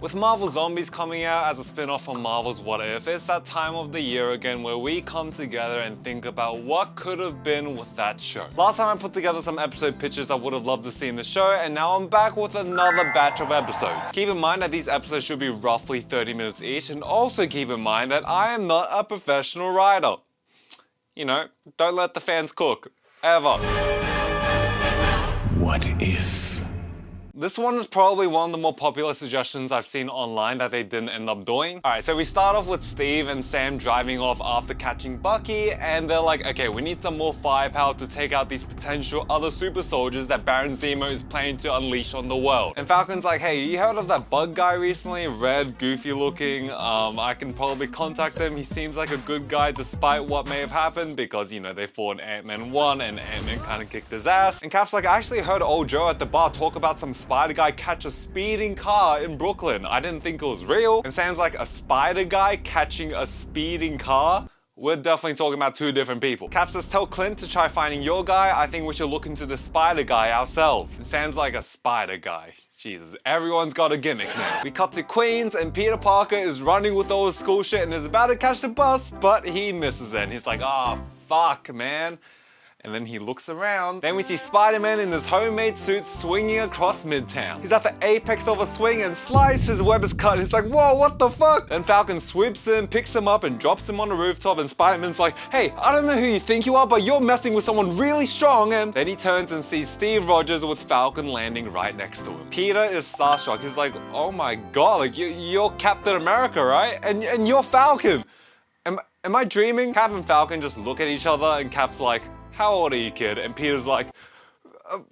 With Marvel Zombies coming out as a spin-off from Marvel's What If, it's that time of the year again where we come together and think about what could have been with that show. Last time I put together some episode pitches I would have loved to see in the show, and now I'm back with another batch of episodes. Keep in mind that these episodes should be roughly 30 minutes each, and also keep in mind that I am not a professional writer. You know, don't let the fans cook. Ever. What if? This one is probably one of the more popular suggestions I've seen online that they didn't end up doing. Alright, so we start off with Steve and Sam driving off after catching Bucky, and they're like, okay, we need some more firepower to take out these potential other super soldiers that Baron Zemo is planning to unleash on the world. And Falcon's like, hey, you heard of that bug guy recently? Red, goofy looking, I can probably contact him. He seems like a good guy despite what may have happened because, you know, they fought in Ant-Man 1 and Ant-Man kind of kicked his ass. And Cap's like, I actually heard old Joe at the bar talk about some spider guy catch a speeding car in Brooklyn. I didn't think it was real. And Sam's like, a spider guy catching a speeding car? We're definitely talking about two different people. Cap says, tell Clint to try finding your guy. I think we should look into the spider guy ourselves. And Sam's like, a spider guy. Jesus, everyone's got a gimmick now. We cut to Queens and Peter Parker is running with all his school shit and is about to catch the bus, but he misses it. And he's like, oh, fuck, man. And then he looks around. Then we see Spider-Man in his homemade suit swinging across Midtown. He's at the apex of a swing and slice, his web is cut. He's like, whoa, what the fuck? Then Falcon swoops in, picks him up and drops him on the rooftop, and Spider-Man's like, hey, I don't know who you think you are, but you're messing with someone really strong. And then he turns and sees Steve Rogers with Falcon landing right next to him. Peter is starstruck. He's like, oh my god, like you're Captain America, right? And you're Falcon. Am I dreaming? Cap and Falcon just look at each other and Cap's like, how old are you, kid? And Peter's like,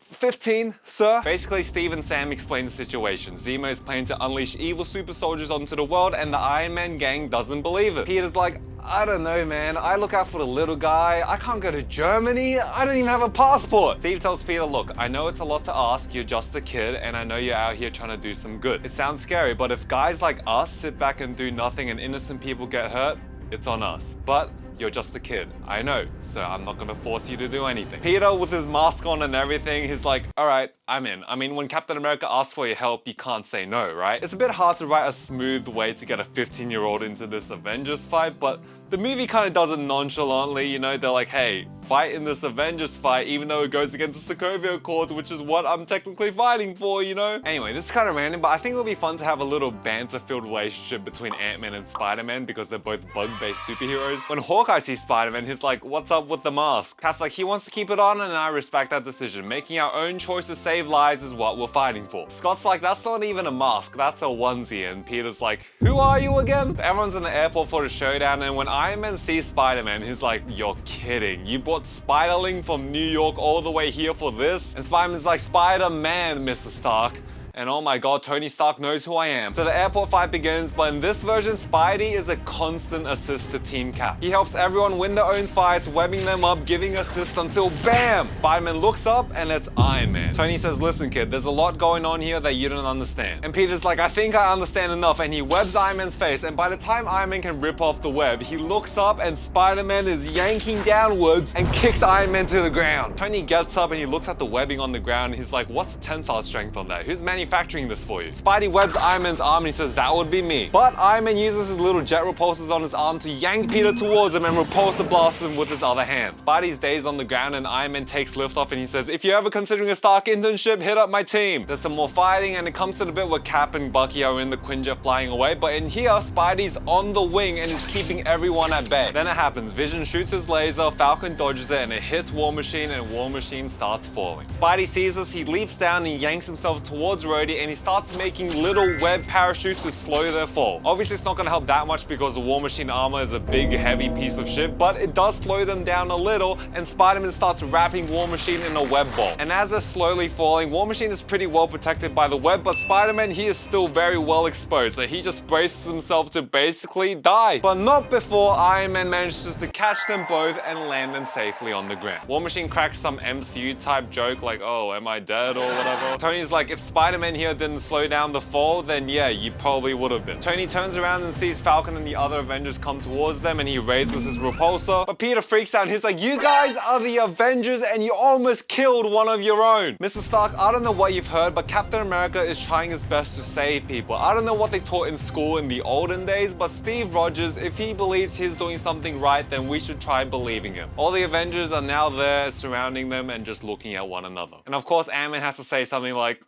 15, sir. Basically, Steve and Sam explain the situation. Zemo is planning to unleash evil super soldiers onto the world and the Iron Man gang doesn't believe it. Peter's like, I don't know, man. I look out for the little guy. I can't go to Germany. I don't even have a passport. Steve tells Peter, look, I know it's a lot to ask. You're just a kid and I know you're out here trying to do some good. It sounds scary, but if guys like us sit back and do nothing and innocent people get hurt, it's on us. But you're just a kid, I know, so I'm not gonna force you to do anything. Peter, with his mask on and everything, he's like, all right, I'm in. I mean, when Captain America asks for your help, you can't say no, right? It's a bit hard to write a smooth way to get a 15-year-old into this Avengers fight, but the movie kind of does it nonchalantly, you know, they're like, hey, fight in this Avengers fight, even though it goes against the Sokovia Accords, which is what I'm technically fighting for, you know? Anyway, this is kind of random, but I think it'll be fun to have a little banter-filled relationship between Ant-Man and Spider-Man because they're both bug-based superheroes. When Hawkeye sees Spider-Man, he's like, what's up with the mask? Cap's like, he wants to keep it on and I respect that decision. Making our own choice to save lives is what we're fighting for. Scott's like, that's not even a mask, that's a onesie. And Peter's like, who are you again? Everyone's in the airport for the showdown, and when Iron Man sees Spider-Man, he's like, you're kidding. You brought Spiderling from New York all the way here for this? And Spider-Man's like, Spider-Man, Mr. Stark. And oh my god, Tony Stark knows who I am. So the airport fight begins, but in this version, Spidey is a constant assist to Team Cap. He helps everyone win their own fights, webbing them up, giving assists until BAM! Spider-Man looks up and it's Iron Man. Tony says, listen kid, there's a lot going on here that you don't understand. And Peter's like, I think I understand enough, and he webs Iron Man's face, and by the time Iron Man can rip off the web, he looks up and Spider-Man is yanking downwards and kicks Iron Man to the ground. Tony gets up and he looks at the webbing on the ground and he's like, what's the tensile strength on that? Who's manufacturing this for you? Spidey webs Iron Man's arm and he says, that would be me. But Iron Man uses his little jet repulsors on his arm to yank Peter towards him and repulsor blasts him with his other hand. Spidey stays on the ground and Iron Man takes liftoff and he says, if you're ever considering a Stark internship, hit up my team. There's some more fighting and it comes to the bit where Cap and Bucky are in the Quinjet flying away, but in here, Spidey's on the wing and is keeping everyone at bay. Then it happens. Vision shoots his laser, Falcon dodges it, and it hits War Machine and War Machine starts falling. Spidey sees this, he leaps down and he yanks himself towards Rhodey and he starts making little web parachutes to slow their fall. Obviously, it's not gonna help that much because the War Machine armor is a big, heavy piece of shit, but it does slow them down a little, and Spider-Man starts wrapping War Machine in a web ball. And as they're slowly falling, War Machine is pretty well protected by the web, but Spider-Man, he is still very well exposed, so he just braces himself to basically die. But not before Iron Man manages to catch them both and land them safely on the ground. War Machine cracks some MCU type joke like, oh, am I dead or whatever? Tony's like, if Spider-Man Man here didn't slow down the fall, then yeah, you probably would have been. Tony turns around and sees Falcon and the other Avengers come towards them, and he raises his repulsor. But Peter freaks out and he's like, you guys are the Avengers and you almost killed one of your own. Mr. Stark, I don't know what you've heard, but Captain America is trying his best to save people. I don't know what they taught in school in the olden days, but Steve Rogers, if he believes he's doing something right, then we should try believing him. All the Avengers are now there surrounding them and just looking at one another. And of course, Ant-Man has to say something like,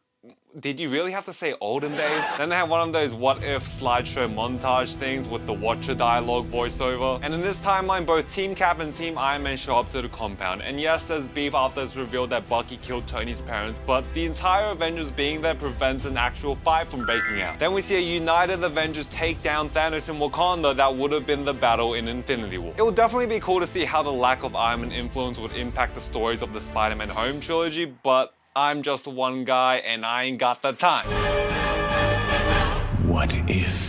did you really have to say olden days? Then they have one of those what if slideshow montage things with the Watcher dialogue voiceover. And in this timeline, both Team Cap and Team Iron Man show up to the compound. And yes, there's beef after it's revealed that Bucky killed Tony's parents, but the entire Avengers being there prevents an actual fight from breaking out. Then we see a united Avengers take down Thanos in Wakanda that would have been the battle in Infinity War. It would definitely be cool to see how the lack of Iron Man influence would impact the stories of the Spider-Man Home trilogy, but I'm just one guy and I ain't got the time. What if?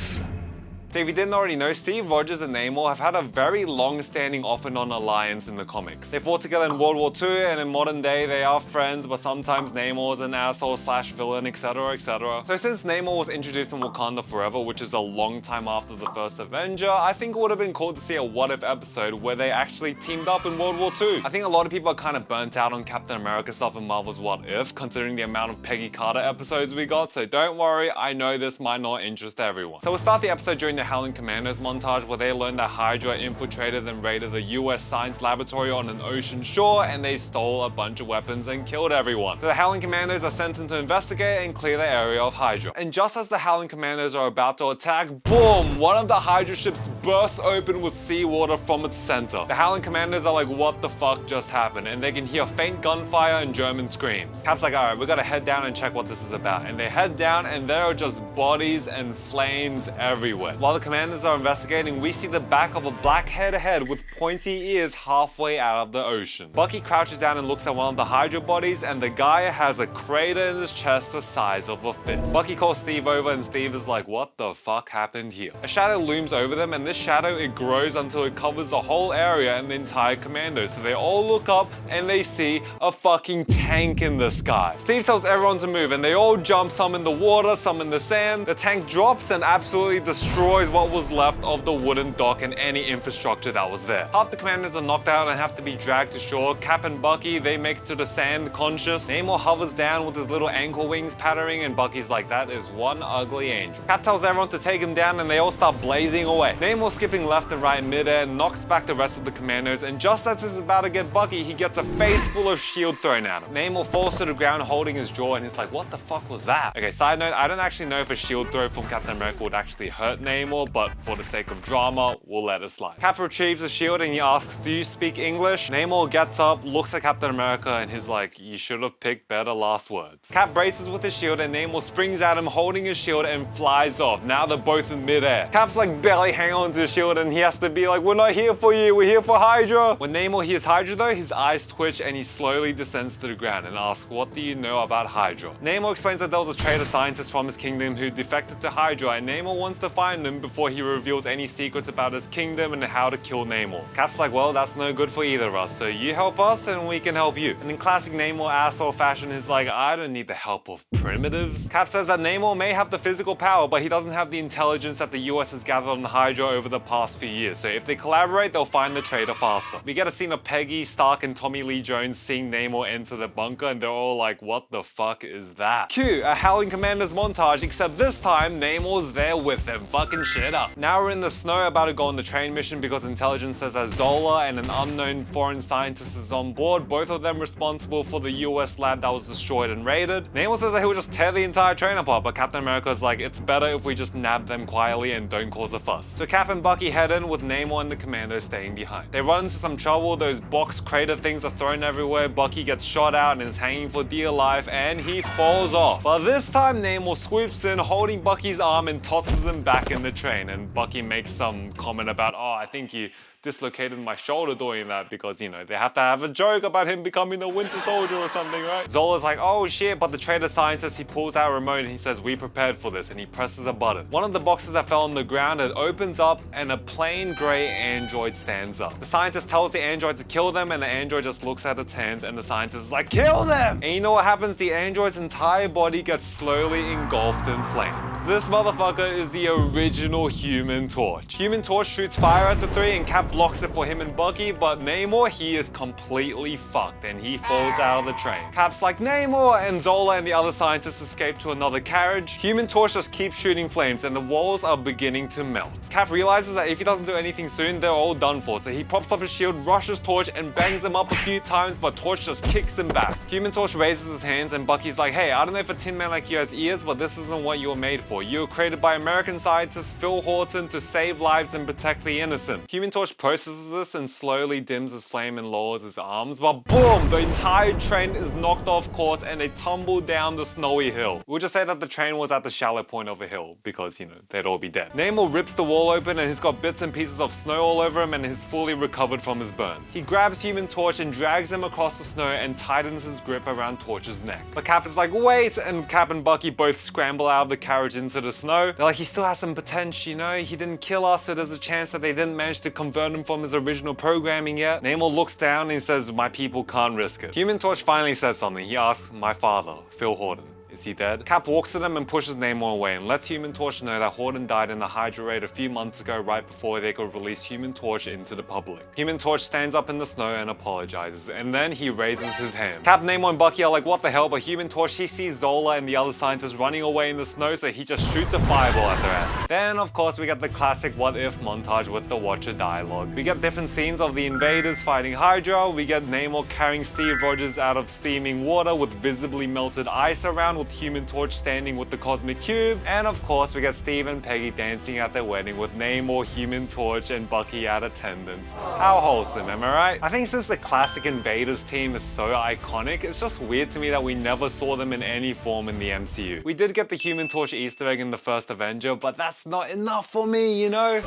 So if you didn't already know, Steve Rogers and Namor have had a very long-standing off-and-on alliance in the comics. They fought together in World War II, and in modern day they are friends, but sometimes Namor's an asshole slash villain, etc, etc. So since Namor was introduced in Wakanda Forever, which is a long time after the first Avenger, I think it would have been cool to see a what-if episode where they actually teamed up in World War II. I think a lot of people are kind of burnt out on Captain America stuff in Marvel's What If, considering the amount of Peggy Carter episodes we got, so don't worry, I know this might not interest everyone. So we'll start the episode during the Howling Commandos montage where they learned that Hydra infiltrated and raided the US science laboratory on an ocean shore, and they stole a bunch of weapons and killed everyone. So the Howling Commandos are sent in to investigate and clear the area of Hydra. And just as the Howling Commandos are about to attack, boom! One of the Hydra ships bursts open with seawater from its center. The Howling Commandos are like, what the fuck just happened? And they can hear faint gunfire and German screams. Cap's like, alright, we gotta head down and check what this is about. And they head down and there are just bodies and flames everywhere. While the Commandos are investigating, we see the back of a black-haired head with pointy ears halfway out of the ocean. Bucky crouches down and looks at one of the Hydra bodies, and the guy has a crater in his chest the size of a fist. Bucky calls Steve over and Steve is like, what the fuck happened here? A shadow looms over them, and this shadow, it grows until it covers the whole area and the entire commando. So they all look up and they see a fucking tank in the sky. Steve tells everyone to move and they all jump, some in the water, some in the sand. The tank drops and absolutely destroys what was left of the wooden dock and any infrastructure that was there. Half the commanders are knocked out and have to be dragged to shore. Cap and Bucky, they make it to the sand conscious. Namor hovers down with his little ankle wings pattering, and Bucky's like, that is one ugly angel. Cap tells everyone to take him down and they all start blazing away. Namor skipping left and right in midair knocks back the rest of the commandos, and just as he's about to get Bucky, he gets a face full of shield thrown at him. Namor falls to the ground holding his jaw and he's like, what the fuck was that? Okay, side note, I don't actually know if a shield throw from Captain America would actually hurt Namor, but for the sake of drama, we'll let it slide. Cap retrieves the shield and he asks, do you speak English? Namor gets up, looks at Captain America, and he's like, you should have picked better last words. Cap braces with his shield and Namor springs at him holding his shield and flies off. Now they're both in midair. Cap's like barely hanging on to his shield and he has to be like, we're not here for you, we're here for Hydra. When Namor hears Hydra though, his eyes twitch and he slowly descends to the ground and asks, what do you know about Hydra? Namor explains that there was a traitor scientist from his kingdom who defected to Hydra, and Namor wants to find him before he reveals any secrets about his kingdom and how to kill Namor. Cap's like, well, that's no good for either of us, so you help us and we can help you. And in classic Namor asshole fashion, he's like, I don't need the help of primitives. Cap says that Namor may have the physical power, but he doesn't have the intelligence that the US has gathered on Hydra over the past few years, so if they collaborate, they'll find the traitor faster. We get a scene of Peggy, Stark, and Tommy Lee Jones seeing Namor enter the bunker, and they're all like, what the fuck is that? Cue a Howling Commandos montage, except this time, Namor's there with them, fucking shit up. Now we're in the snow about to go on the train mission because intelligence says that Zola and an unknown foreign scientist is on board, both of them responsible for the US lab that was destroyed and raided. Namor says that he'll just tear the entire train apart, but Captain America's like, it's better if we just nab them quietly and don't cause a fuss. So Cap and Bucky head in with Namor and the Commandos staying behind. They run into some trouble, those box crater things are thrown everywhere, Bucky gets shot out and is hanging for dear life, and he falls off. But this time Namor swoops in, holding Bucky's arm and tosses him back in the train, and Bucky makes some comment about, oh, I think you dislocated my shoulder doing that because, you know, they have to have a joke about him becoming the Winter Soldier or something, right? Zola's like, oh shit, but the traitor scientist, he pulls out a remote and he says, we prepared for this, and he presses a button. One of the boxes that fell on the ground, it opens up and a plain gray android stands up. The scientist tells the android to kill them, and the android just looks at its hands, and the scientist is like, kill them! And you know what happens? The android's entire body gets slowly engulfed in flames. This motherfucker is the original Human Torch. Human Torch shoots fire at the three and Cap blocks it for him and Bucky, but Namor, he is completely fucked and he falls out of the train. Cap's like, Namor! And Zola and the other scientists escape to another carriage. Human Torch just keeps shooting flames and the walls are beginning to melt. Cap realizes that if he doesn't do anything soon, they're all done for, so he props up his shield, rushes Torch and bangs him up a few times, but Torch just kicks him back. Human Torch raises his hands and Bucky's like, hey, I don't know if a tin man like you has ears, but this isn't what you were made for. You were created by American scientist Phil Horton to save lives and protect the innocent. Human Torch processes this and slowly dims his flame and lowers his arms, but boom, the entire train is knocked off course and they tumble down the snowy hill. We'll just say that the train was at the shallow point of a hill because, you know, they'd all be dead. Namor rips the wall open and he's got bits and pieces of snow all over him and he's fully recovered from his burns. He grabs Human Torch and drags him across the snow and tightens his grip around Torch's neck. But Cap is like, wait, and Cap and Bucky both scramble out of the carriage into the snow. They're like, he still has some potential, you know, he didn't kill us, so there's a chance that they didn't manage to convert him from his original programming yet. Namor looks down and he says, my people can't risk it. Human Torch finally says something. He asks, my father, Phil Horton, is he dead? Cap walks to them and pushes Namor away and lets Human Torch know that Horton died in a Hydra raid a few months ago right before they could release Human Torch into the public. Human Torch stands up in the snow and apologizes, and then he raises his hand. Cap, Namor, and Bucky are like, what the hell? But Human Torch, he sees Zola and the other scientists running away in the snow, so he just shoots a fireball at their ass. Then, of course, we get the classic what if montage with the Watcher dialogue. We get different scenes of the invaders fighting Hydra, we get Namor carrying Steve Rogers out of steaming water with visibly melted ice around, with Human Torch standing with the Cosmic Cube, and of course we get Steve and Peggy dancing at their wedding with Namor, Human Torch, and Bucky at attendance. How wholesome, am I right? I think since the classic Invaders team is so iconic, it's just weird to me that we never saw them in any form in the MCU. We did get the Human Torch Easter egg in the first Avenger, but that's not enough for me, you know?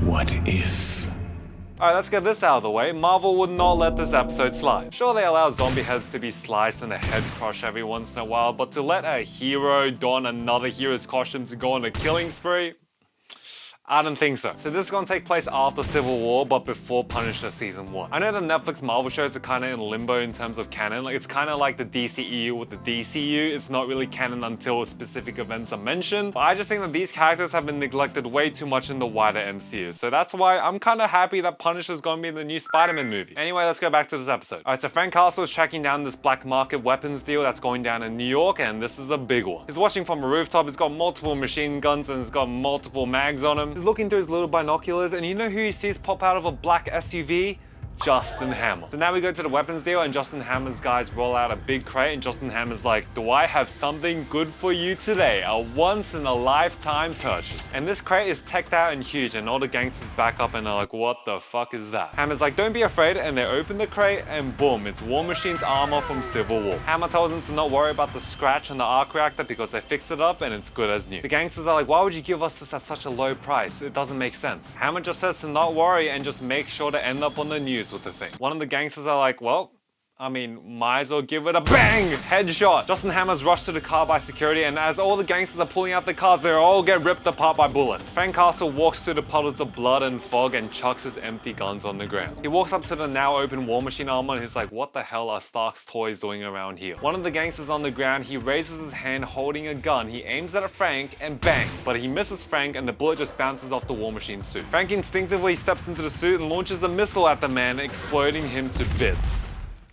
What if? Alright, let's get this out of the way. Marvel would not let this episode slide. Sure, they allow zombie heads to be sliced and a head crushed every once in a while, but to let a hero don another hero's costume to go on a killing spree? I don't think so. So this is gonna take place after Civil War, but before Punisher Season 1. I know the Netflix Marvel shows are kinda in limbo in terms of canon. Like, it's kinda like the DCEU with the DCU. It's not really canon until specific events are mentioned. But I just think that these characters have been neglected way too much in the wider MCU. So that's why I'm kinda happy that Punisher's gonna be in the new Spider-Man movie. Anyway, let's go back to this episode. Alright, so Frank Castle is tracking down this black market weapons deal that's going down in New York, and this is a big one. He's watching from a rooftop, he's got multiple machine guns and he's got multiple mags on him. He's looking through his little binoculars, and you know who he sees pop out of a black SUV? Justin Hammer. So now we go to the weapons deal and Justin Hammer's guys roll out a big crate and Justin Hammer's like, do I have something good for you today? A once in a lifetime purchase. And this crate is teched out and huge and all the gangsters back up and are like, what the fuck is that? Hammer's like, don't be afraid, and they open the crate and boom, it's War Machine's armor from Civil War. Hammer tells them to not worry about the scratch on the arc reactor because they fixed it up and it's good as new. The gangsters are like, why would you give us this at such a low price? It doesn't make sense. Hammer just says to not worry and just make sure to end up on the news with the thing. One of the gangsters are like, well, I mean, might as well give it a bang! Headshot! Justin Hammer's rushed to the car by security, and as all the gangsters are pulling out the cars, they all get ripped apart by bullets. Frank Castle walks through the puddles of blood and fog and chucks his empty guns on the ground. He walks up to the now open War Machine armor and he's like, what the hell are Stark's toys doing around here? One of the gangsters on the ground, he raises his hand holding a gun. He aims at Frank and bang! But he misses Frank and the bullet just bounces off the War Machine suit. Frank instinctively steps into the suit and launches a missile at the man, exploding him to bits.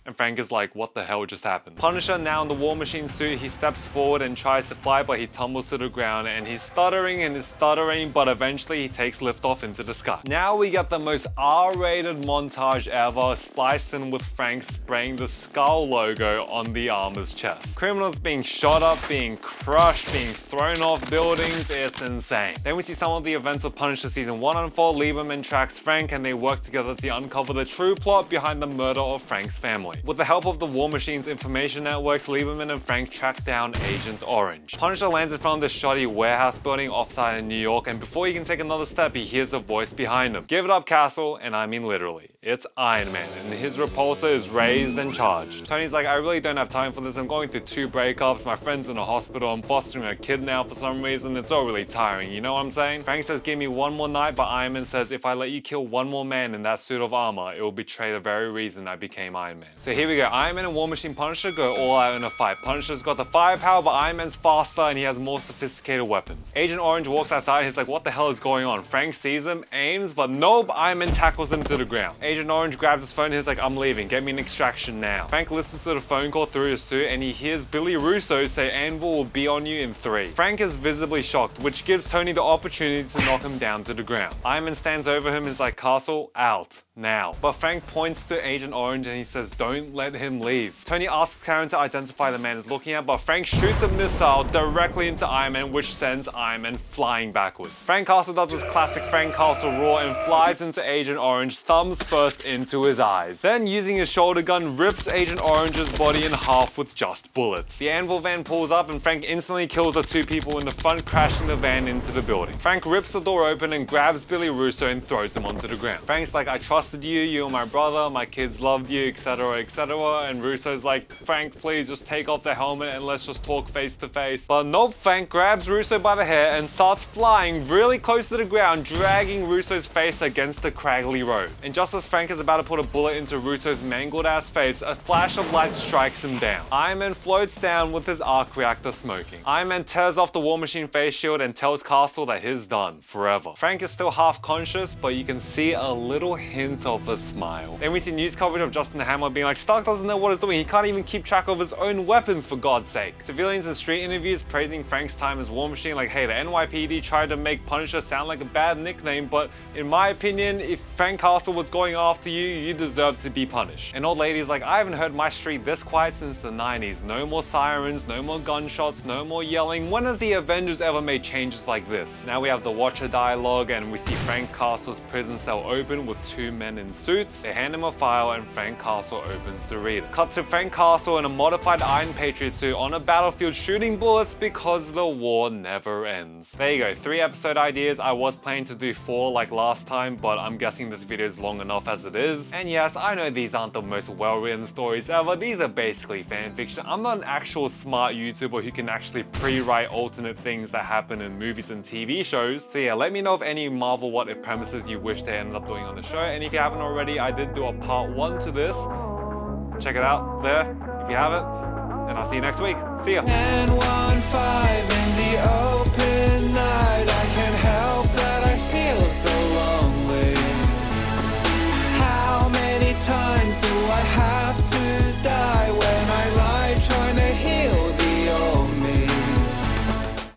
And Frank is like, what the hell just happened? Punisher, now in the War Machine suit, he steps forward and tries to fly, but he tumbles to the ground and he's stuttering, but eventually he takes liftoff into the sky. Now we get the most R-rated montage ever, spliced in with Frank spraying the Skull logo on the armor's chest. Criminals being shot up, being crushed, being thrown off buildings, it's insane. Then we see some of the events of Punisher Season 1 unfold. Lieberman tracks Frank and they work together to uncover the true plot behind the murder of Frank's family. point. With the help of the War Machine's information networks, Lieberman and Frank track down Agent Orange. Punisher lands in front of this shoddy warehouse building offside in New York, and before he can take another step, he hears a voice behind him. Give it up, Castle, and I mean literally. It's Iron Man, and his repulsor is raised and charged. Tony's like, I really don't have time for this. I'm going through 2 breakups, my friend's in a hospital, I'm fostering a kid now for some reason. It's all really tiring, you know what I'm saying? Frank says, give me one more night, but Iron Man says, if I let you kill one more man in that suit of armor, it will betray the very reason I became Iron Man. So here we go. Iron Man and War Machine Punisher go all out in a fight. Punisher's got the firepower, but Iron Man's faster and he has more sophisticated weapons. Agent Orange walks outside, he's like, what the hell is going on? Frank sees him, aims, but nope, Iron Man tackles him to the ground. Agent Orange grabs his phone and he's like, I'm leaving, get me an extraction now. Frank listens to the phone call through his suit and he hears Billy Russo say Anvil will be on you in 3. Frank is visibly shocked, which gives Tony the opportunity to knock him down to the ground. Iron Man stands over him and is like, Castle, out. Now. But Frank points to Agent Orange and he says, don't let him leave. Tony asks Karen to identify the man he's looking at, but Frank shoots a missile directly into Iron Man, which sends Iron Man flying backwards. Frank Castle does his classic Frank Castle roar and flies into Agent Orange, thumbs first into his eyes. Then, using his shoulder gun, rips Agent Orange's body in half with just bullets. The Anvil van pulls up and Frank instantly kills the 2 people in the front, crashing the van into the building. Frank rips the door open and grabs Billy Russo and throws him onto the ground. Frank's like, I trusted you, you're my brother, my kids loved you, etc, etc. And Russo's like, Frank, please just take off the helmet and let's just talk face to face. But nope, Frank grabs Russo by the hair and starts flying really close to the ground, dragging Russo's face against the craggly road. And just as Frank is about to put a bullet into Russo's mangled ass face, a flash of light strikes him down. Iron Man floats down with his arc reactor smoking. Iron Man tears off the War Machine face shield and tells Castle that he's done forever. Frank is still half conscious, but you can see a little hint of a smile. Then we see news coverage of Justin Hammer being like, Stark doesn't know what he's doing, he can't even keep track of his own weapons for God's sake. Civilians in street interviews praising Frank's time as War Machine, like, hey, the NYPD tried to make Punisher sound like a bad nickname, but in my opinion, if Frank Castle was going after you, you deserve to be punished. An old lady's like, I haven't heard my street this quiet since the 90s. No more sirens, no more gunshots, no more yelling. When has the Avengers ever made changes like this? Now we have the Watcher dialogue and we see Frank Castle's prison cell open with 2 men in suits. They hand him a file and Frank Castle opens to read it. Cut to Frank Castle in a modified Iron Patriot suit on a battlefield shooting bullets because the war never ends. There you go, 3 episode ideas. I was planning to do 4 like last time, but I'm guessing this video is long enough as it is. And yes, I know these aren't the most well-written stories ever. These are basically fanfiction. I'm not an actual smart YouTuber who can actually pre-write alternate things that happen in movies and TV shows. So yeah, let me know of any Marvel what if premises you wish they ended up doing on the show. And if you haven't already, I did do a part 1 to this. Check it out there if you haven't. And I'll see you next week. See ya. 10-1-5 in the open night. I can't help that I feel so lonely. How many times do I have to